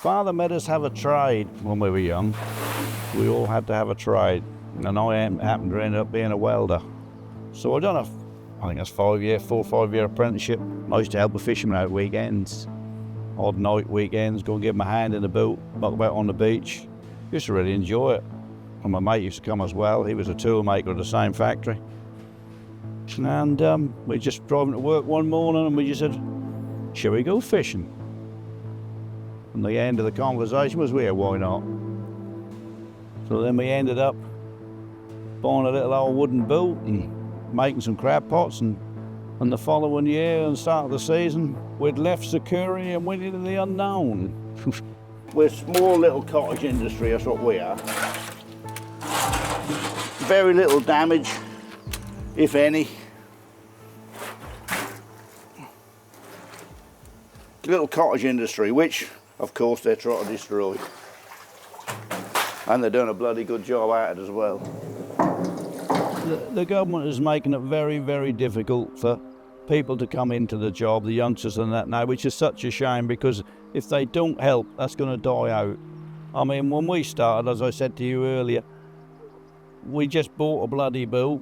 father made us have a trade when we were young. We all had to have a trade, and I happened to end up being a welder. So I done I think that's 4 or 5 year apprenticeship. I used to help a fisherman out weekends, odd night weekends, go and give him a hand in the boat, muck about on the beach. Used to really enjoy it. And my mate used to come as well. He was a tool maker at the same factory. And we just driving to work one morning and we just said, shall we go fishing? And the end of the conversation was, yeah, why not? So then we ended up buying a little old wooden boat and making some crab pots, and the following year and start of the season, we'd left security and went into the unknown. We're a small little cottage industry, that's what we are. Very little damage, if any. Little cottage industry, which, of course, they're trying to destroy. And they're doing a bloody good job at it as well. The government is making it very, very difficult for people to come into the job, the youngsters and that now, which is such a shame, because if they don't help, that's going to die out. I mean, when we started, as I said to you earlier, we just bought a bloody boat,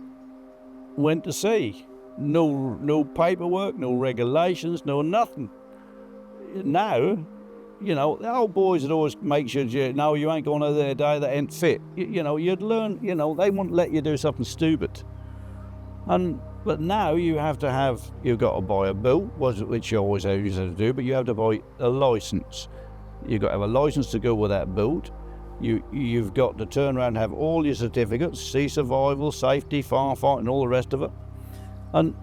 went to sea. No paperwork, no regulations, no nothing. Now, you know, the old boys would always make sure, no, you ain't going over there today, that ain't fit. You know, you'd learn, you know, they wouldn't let you do something stupid. But now you've got to buy a boat, which you always used to do, but you have to buy a licence. You've got to have a licence to go with that boat. You've got to turn around and have all your certificates, sea survival, safety, firefighting, all the rest of it. And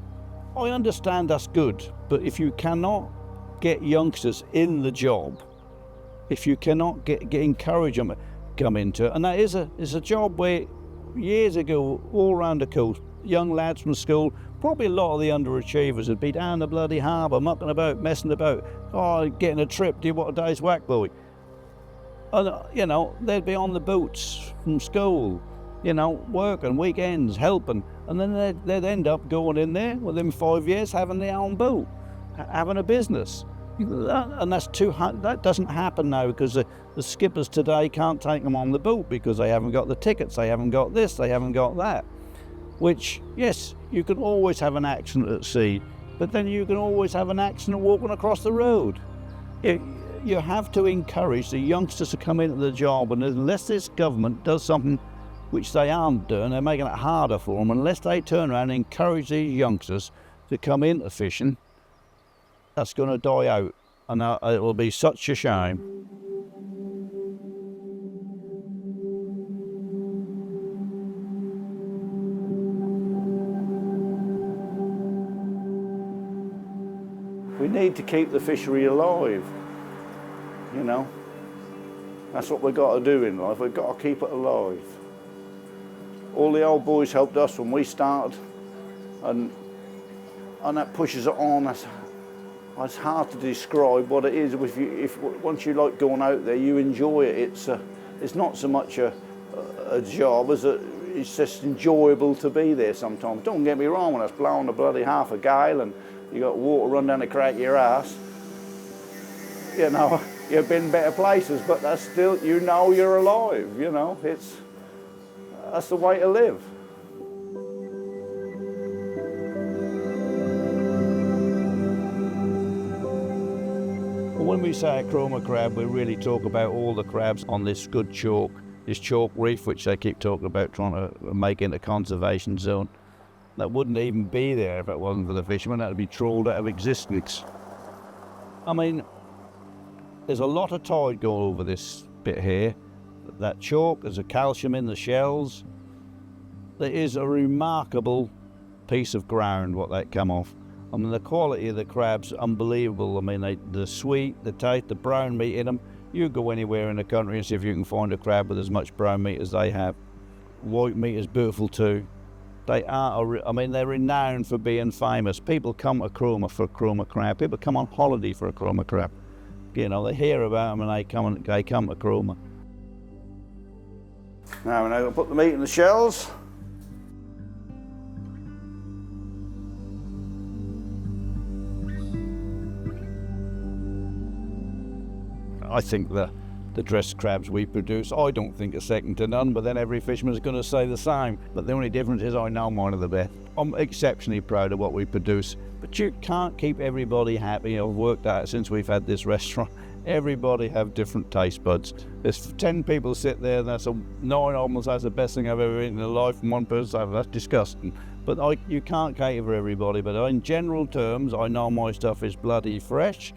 I understand that's good, but if you cannot get youngsters in the job, if you cannot encourage them to come into it, and that is a job where years ago, all around the coast, young lads from school, probably a lot of the underachievers would be down the bloody harbour, mucking about, messing about, getting a trip, do you want a day's whack, boy? And, you know, they'd be on the boats from school, you know, working, weekends, helping, and then they'd end up going in there within 5 years having their own boat, having a business. And that doesn't happen now, because the skippers today can't take them on the boat because they haven't got the tickets, they haven't got this, they haven't got that. Which, yes, you can always have an accident at sea, but then you can always have an accident walking across the road. You have to encourage the youngsters to come into the job, and unless this government does something which they aren't doing, they're making it harder for them, unless they turn around and encourage these youngsters to come into fishing, that's going to die out, and it will be such a shame. We need to keep the fishery alive, you know. That's what we've got to do in life, we've got to keep it alive. All the old boys helped us when we started, and that pushes it on. It's hard to describe what it is. Once you like going out there, you enjoy it. It's not so much a job as it's just enjoyable to be there sometimes. Don't get me wrong, when it's blowing a bloody half a gale and you got water run down the crack of your ass, you know, you've been better places, but that's still, you know, you're alive, you know. That's the way to live. When we say a Cromer crab, we really talk about all the crabs on this good chalk, this chalk reef, which they keep talking about trying to make into a conservation zone. That wouldn't even be there if it wasn't for the fishermen. That would be trawled out of existence. I mean, there's a lot of tide going over this bit here. That chalk, there's a calcium in the shells. There is a remarkable piece of ground what they come off. I mean, the quality of the crab's unbelievable. I mean, the sweet, the taste, the brown meat in them. You go anywhere in the country and see if you can find a crab with as much brown meat as they have. White meat is beautiful too. They are, I mean, they're renowned for being famous. People come to Cromer for a Cromer crab. People come on holiday for a Cromer crab. You know, they hear about them and they come to Cromer. Now we're going to put the meat in the shells. I think the dressed crabs we produce, I don't think are second to none, but then every fisherman's going to say the same. But the only difference is I know mine are the best. I'm exceptionally proud of what we produce, but you can't keep everybody happy. I've worked out since we've had this restaurant, everybody have different taste buds. There's 10 people sit there, and that's 9 almost, that's the best thing I've ever eaten in life, and one person says, that's disgusting. But you can't cater for everybody, but in general terms, I know my stuff is bloody fresh.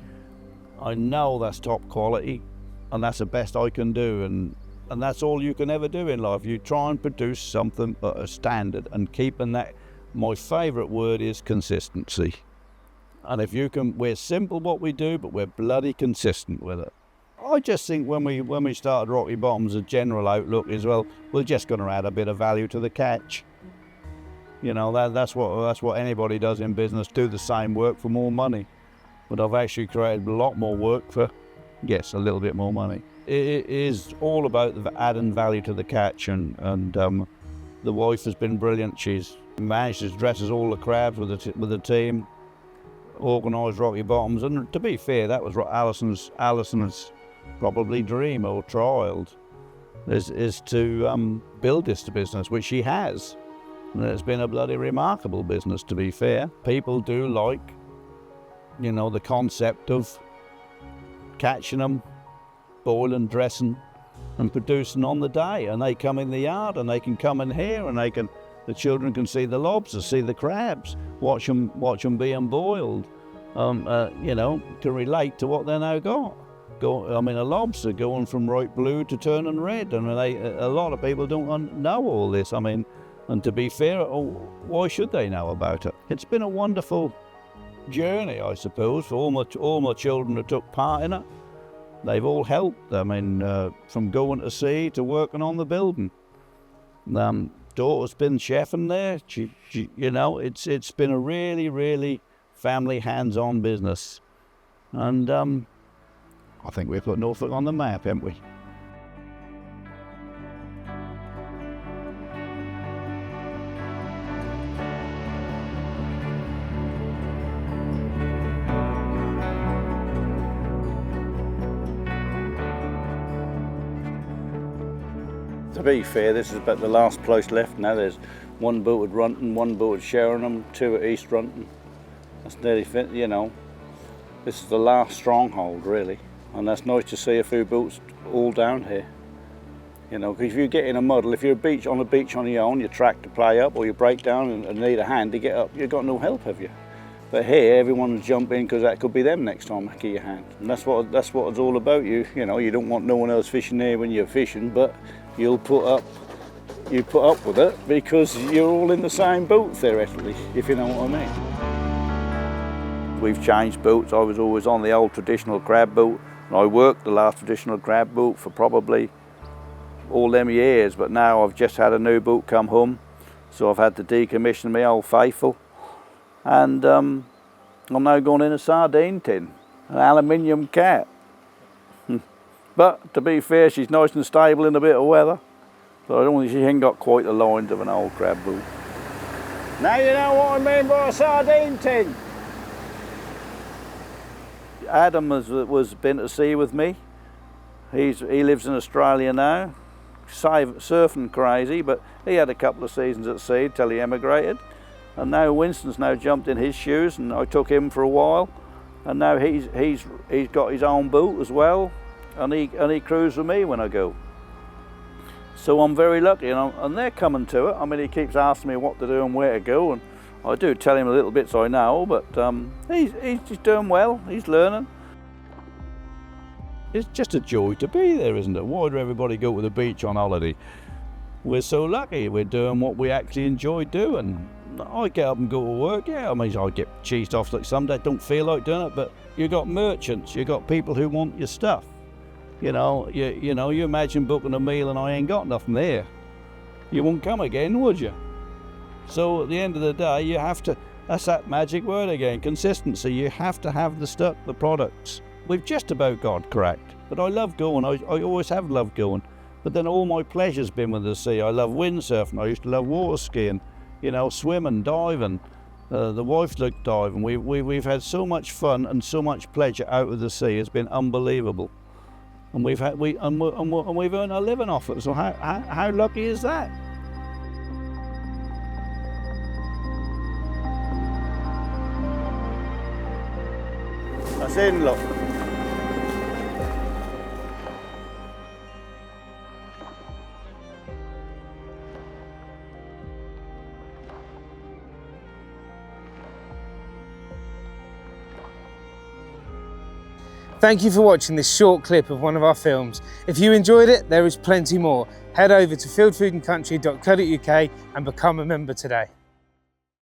I know that's top quality. And that's the best I can do, and that's all you can ever do in life. You try and produce something at a standard, and keeping that, my favourite word is consistency. And if you can, we're simple what we do, but we're bloody consistent with it. I just think when we started Rocky Bottoms, the general outlook is, well, we're just going to add a bit of value to the catch. You know, that's what anybody does in business, do the same work for more money. But I've actually created a lot more work for, yes, a little bit more money. It is all about adding value to the catch, and the wife has been brilliant. She's managed to dress all the crabs with the team, organised Rocky Bottoms, and to be fair, that was Alison's probably dream or child, is to build this business, which she has. And it's been a bloody remarkable business, to be fair. People do like, you know, the concept of catching them, boiling, dressing, and producing on the day. And they come in the yard, and they can come in here, and the children can see the lobsters, see the crabs, watch them being boiled. You know, to relate to what they now got. I mean, a lobster going from right blue to turning red. I mean, a lot of people don't know all this. I mean, and to be fair, why should they know about it? It's been a wonderful journey, I suppose, for all my children who took part in it. They've all helped. I mean, from going to sea to working on the building. Daughter's been chefing there. She, you know, it's been a really, really family hands-on business, and I think we've put Norfolk on the map, haven't we? To be fair, this is about the last place left now. There's one boat at Runton, one boat at Sheringham, 2 at East Runton. That's nearly fit, you know. This is the last stronghold, really. And that's nice to see a few boats all down here. You know, because if you get in a muddle, if you're on a beach on your own, you're tracked to play up, or you break down and need a hand to get up, you've got no help, have you? But here, everyone will jump in because that could be them next time to get your hand. And that's what it's all about. You know, you don't want no one else fishing there when you're fishing, but you put up with it because you're all in the same boat, theoretically, if you know what I mean. We've changed boats. I was always on the old traditional crab boat, and I worked the last traditional crab boat for probably all them years, but now I've just had a new boat come home, so I've had to decommission my old faithful. And I'm now going in a sardine tin, an aluminium cat. But to be fair, she's nice and stable in a bit of weather, so I don't think she ain't got quite the lines of an old crab boat. Now you know what I mean by a sardine tin. Adam was been to sea with me. He lives in Australia now, surfing crazy, but he had a couple of seasons at sea till he emigrated. And now Winston's now jumped in his shoes, and I took him for a while, and now he's got his own boat as well, and he cruises with me when I go. So I'm very lucky, and they're coming to it. I mean, he keeps asking me what to do and where to go, and I do tell him a little bits I know, but he's just doing well. He's learning. It's just a joy to be there, isn't it? Why do everybody go to the beach on holiday? We're so lucky. We're doing what we actually enjoy doing. I get up and go to work, yeah, I mean, I get cheesed off like some days, don't feel like doing it, but you got merchants, you got people who want your stuff. You know, you imagine booking a meal and I ain't got nothing there. You won't come again, would you? So at the end of the day, you have to, that's that magic word again, consistency. You have to have the stuff, the products. We've just about got cracked, but I love going, I always have loved going. But then all my pleasure's been with the sea. I love windsurfing, I used to love water skiing. You know, swimming, diving. The wife liked diving. We've had so much fun and so much pleasure out of the sea. It's been unbelievable. and we've earned a living off it. So how lucky is that? That's in, look. Thank you for watching this short clip of one of our films. If you enjoyed it, there is plenty more. Head over to fieldfoodandcountry.co.uk and become a member today.